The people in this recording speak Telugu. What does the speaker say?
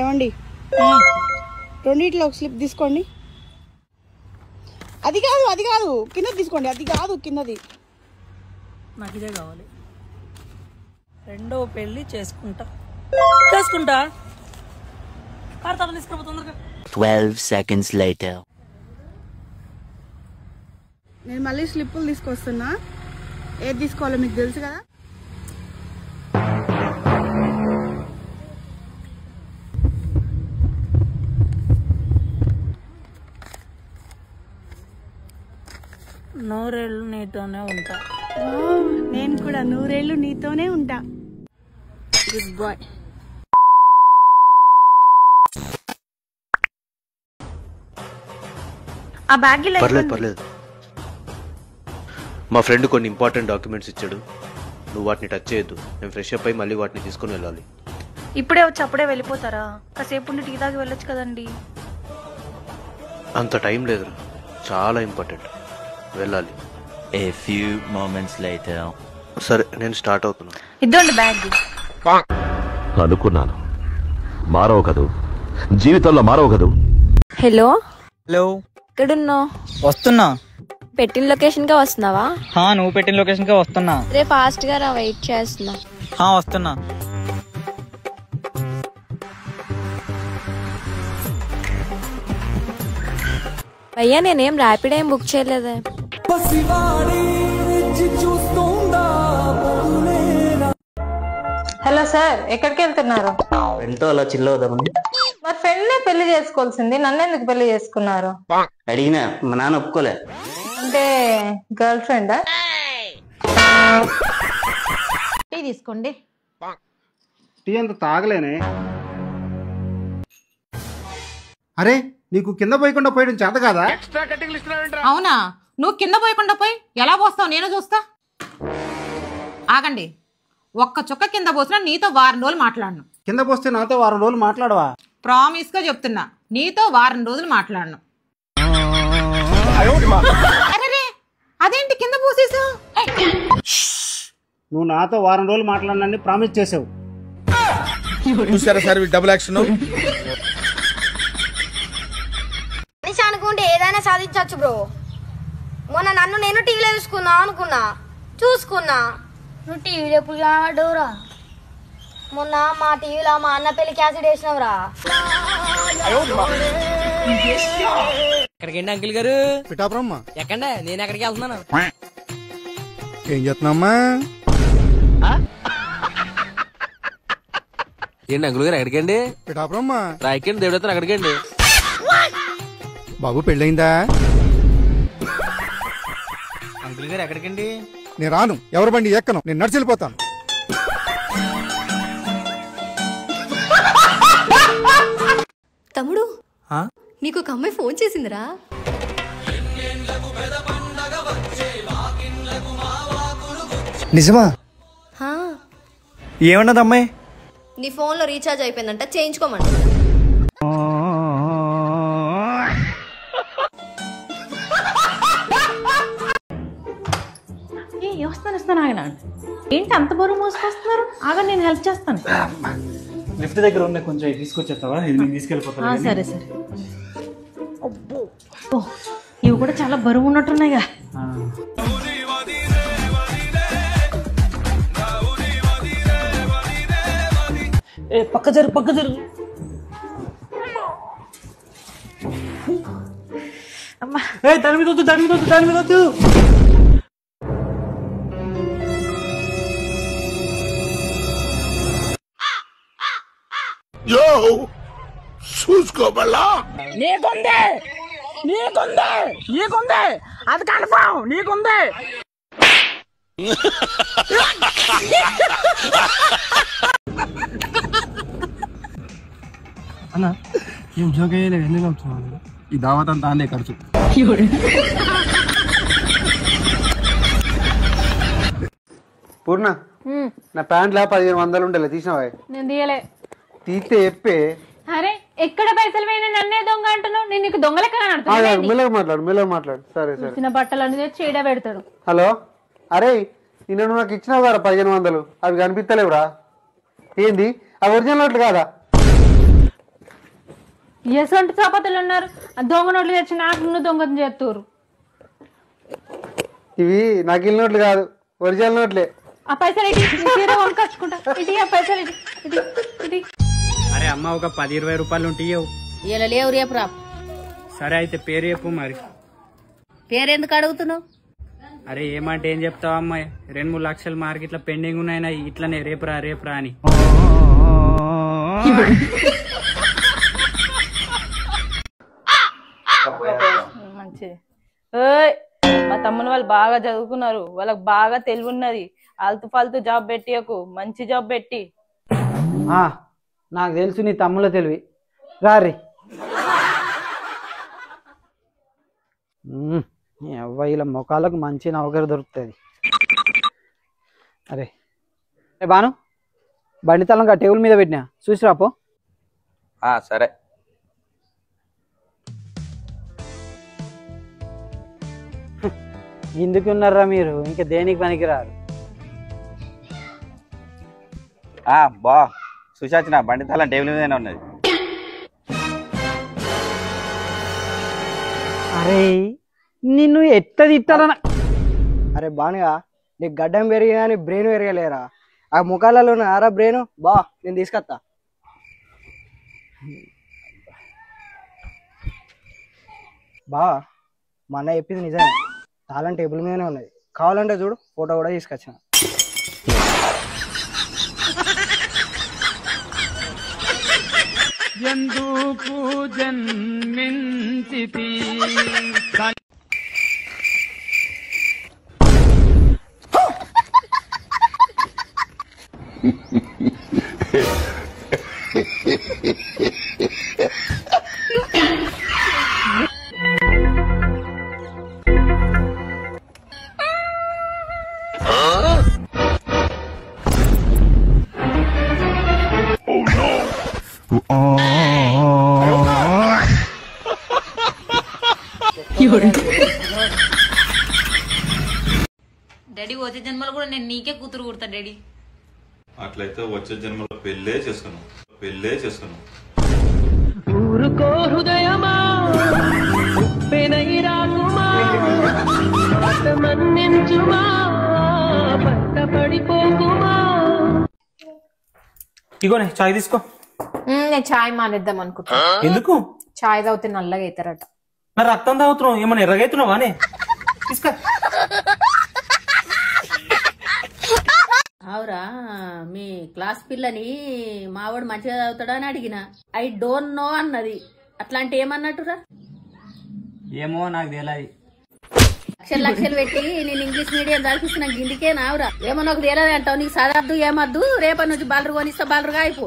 ఏమండి రెండిట్లో ఒక స్లిప్ తీసుకోండి. అది కాదు కిందది తీసుకోండి. అది కాదు కిందది. నాకు ఇదే కావాలి. రెండో పెళ్లి చేసుకుంటా. 12 seconds later. నేను మళ్ళీ స్లిప్పులు తీసుకొస్తున్నా. ఏది తీసుకోవాలో మీకు తెలుసు కదా. నూరేళ్ళు నీతోనే ఉంటా. నేను కూడా 100 ఏళ్ళు నీతోనే ఉంటా. Good bye. ఆ బ్యాగ్ పర్లేదు. మా ఫ్రెండ్ కొన్ని ఇంపార్టెంట్ డాక్యుమెంట్స్ ఇచ్చాడు. నువ్వు వాటిని టచ్ చేయొద్దు. నేను ఫ్రెష్ అప్ అయి మళ్ళీ వాటిని తీసుకుని వెళ్ళాలి. ఇప్పుడే వచ్చి అప్పుడే వెళ్ళిపోతారా? కాసేపు ఉండి టీ తాగి వెళ్ళొచ్చు కదండి. అంత టైం లేదురా, చాలా ఇంపార్టెంట్, వెళ్ళాలి. A few moments later. సరే నేను స్టార్ట్ అవుతున్నా. ఇద్దండి బ్యాగ్. అనుకున్నాను మారవు కదూ, జీవితంలో మారవు కదూ. హలో హలో, ఎక్కడున్నావు? వస్తున్నా. పెట్టిన లొకేషన్ గా వస్తున్నావా? నువ్వు పెట్టిన లొకేషన్ గా వస్తున్నా. రేపు ఫాస్ట్ గా రా, వెయిట్ చేస్తున్నా. వస్తున్నా. అయ్యా నేనేం ర్యాపిడ్ ఏం బుక్ చేయలేదే. హలో సార్, ఎక్కడికి వెళ్తున్నారు? ఫ్రెండ్తో అలా చిల్ అవుదామని. మరి ఫ్రెండ్ నే పెళ్లి చేసుకోవాల్సింది, నన్ను ఎందుకు పెళ్లి చేసుకున్నారు? అడిగినా మా నాన్న ఒప్పుకోలే. అంటే గర్ల్ ఫ్రెండా? టీ తీసుకోండి. టీ అంత తాగలేనే. అరే నీకు కింద పోయకుండా పోయడం చేత కాదా? అవునా, నువ్వు కింద పోయకుండా పోయి ఎలా పోస్తావు నేను చూస్తా. ఆగండి, ఒక్క చుక్క కింద పోసినా నీతో వారం రోజులు మాట్లాడను. కింద పోస్తే నాతో వారం రోజులు మాట్లాడవా? ప్రామిస్ గా చెప్తున్నా, నీతో వారం రోజులు మాట్లాడను. అరే అదేంటి కింద పోసేసావు? నువ్వు నాతో వారం రోజులు మాట్లాడనని ప్రామిస్ చేసావు. చూసారా సార్ డబుల్ యాక్షన్. అనుకుంటే ఏదైనా సాధించవచ్చు బ్రో. మొన్న నన్ను నేను టీవీలో చూసుకున్నా. నువ్వు టీవీలో ఎప్పుడు కనబడ్డావురా? మొన్న మా టీవీలో మా అన్న పెళ్లి క్యాసెట్ వేసినావురా. ఎక్కడికి అంకుల్ గారు? పిఠాపురమ్మా. ఎక్కండి, నేను ఎక్కడికి వెళ్తున్నాను. ఏం చేస్తున్నామ్మా? ఏంటి అంకుల్ గారు ఎక్కడికండి? పిఠాపురమ్మా. రాయకండి దేవుడు అక్కడికండి. బాబు పెళ్ళయిందా? అంకుల్ గారు ఎక్కడికండి? నేను రాను, ఎవరి బండి ఎక్కను, నేను నడిచి వెళ్ళిపోతాను. తమ్ముడు, నీకు ఒక అమ్మాయి ఫోన్ చేసిందిరా. నిజమా? ఏమన్నది అమ్మాయి? నీ ఫోన్ లో రీఛార్జ్ అయిపోయిందంట, చేయించుకోమంట. వస్తాను ఆయన. ఏంటి అంత బరువు మోసుకొస్తున్నారు? ఆగండి, నేను హెల్ప్ చేస్తాను. లిఫ్ట్ దగ్గర ఉన్న కొంచెం తీసుకొచ్చేస్తావా? ఇది నేను తీసుకెళ్ళిపోతాను. సరే. అబ్బో, ఇవి కూడా చాలా బరువు ఉన్నట్టున్నాయిగా. పక్క జరుగు. అమ్మా, దాని మీద వద్దు. చూసుకోబల్లా నీకుందే అది కన్ఫర్మ్. నీకుందే. అన్నా ఏం జోక్ అయ్యలేదు, ఎందుకు అవుతున్నాను? ఈ దావత్ అంతా అనే ఖర్చు. పూర్ణ, నా ప్యాంట్ 1500 ఉండేలే, తీసినావా? నేను తీయలే. తీస్తే చెప్పే. అరే ఎక్కడ పైసలు పోయినా నన్నే దొంగ అంటున్నావు? నేను నీకు దొంగ లెక్క మెల్లగా మాట్లాడు. సరే చిన్న బట్టలు అన్ని తెచ్చి చీడ పెడతాడు. హలో, అరే నిన్న నువ్వు నాకు ఇచ్చినావు కదా 1500, అవి కనిపిస్తలేవురా? ఏంది అవి ఒరిజినల్ నోట్లు కాదా? ఎసంటి చపాతీలు ఉన్నారు ఆ దొంగ నోట్లు తెచ్చి నాకు నువ్వు దొంగతనం చేస్తారు. ఇవి నకిలీ నోట్లు కాదు, ఒరిజినల్ నోట్లే. ఆ పైసలు ఇటు చీర కొనుకొచ్చుకుంటా. ఇటు ఆ పైసలు ఇటు ఇటు. అరే అమ్మ, ఒక 10-20 రూపాయలు ఉంటేయవు. ఇలా లేవు, రేపు రా. సరే అయితే పేరు చెప్పు మరి. పేరెందుకు అడుగుతున్నావు? అరే ఏమంటే ఏం చెప్తావు అమ్మాయి, 2-3 లక్షలు మార్కెట్లో పెండింగ్ ఉన్నాయినా, ఇట్లనే రేపు రా అని. మంచిది. మా తమ్ముని వాళ్ళు బాగా చదువుకున్నారు, వాళ్ళకి బాగా తెలివి ఉన్నది. ఆల్తు ఫాల్తు జాబ్ పెట్టియకు, మంచి జాబ్ పెట్టి. నాకు తెలుసు నీ తమ్ముల తెలివి. రారి ఇలా మొఖాలకు మంచి నౌకరు దొరుకుతుంది. అరే బాను, బండి తలంగా టేబుల్ మీద పెట్టినా, చూసిరాపో. సరే. ఎందుకు ఉన్నారా మీరు, ఇంకా దేనికి పనికిరారు. బా చూసాచిన బండి తల టేబుల్ మీదనే ఉన్నది. అరే నిన్ను ఎట్లా తిట్టాలన్నా. అరే బానుగా, నీకు గడ్డం పెరిగినా నీ బ్రెయిన్ పెరగలేరా? ఆ ముఖాలలో ఆరా బ్రెయిన్. బా నేను తీసుకొస్తా. బా మా అన్న చెప్పింది నిజమే, తాళం టేబుల్ మీదనే ఉన్నది. కావాలంటే చూడు, ఫోటో కూడా తీసుకొచ్చిన. ఎందుకు జన్మించితి డాడీ వచ్చే జన్మలో కూడా నేను నీకే కూతురు కుడతా డాడీ. అట్లయితే వచ్చే జన్మలో పెళ్ళే చేసుకున్నాం. ఊరుకో హృదయమా, పెనైరాకుమా, మన్నించుమా, పట్టపడిపోకుమా. ఇగోనే చాయ్ తీసుకో. నేను చాయ్ మానేద్దాం అనుకుంటా. ఎందుకు? చాయ్ తాగితే నల్లగా అవుతారట. నా రక్తం తాగుతున్నావు, ఏమన్నా ఎర్రగైతున్నావానే? తీసుకో. అవురా, మీ క్లాస్ పిల్లని మావాడు మంచిగా చదువుతాడా అని అడిగిన. ఐ డోంట్ నో అన్నది. అట్లాంటి ఏమన్నట్టురా? ఏమో నాకు తెలియదు. లక్షలు పెట్టి నేను ఇంగ్లీష్ మీడియం చదివిస్తున్నా, గిండికే నావురా. ఏమో నాకు తెలియదు అంటావు. నీకు చదవద్దు ఏమద్దు, రేపటి నుంచి బాలరు కొనిస్తా, బాలరుగా అయిపో.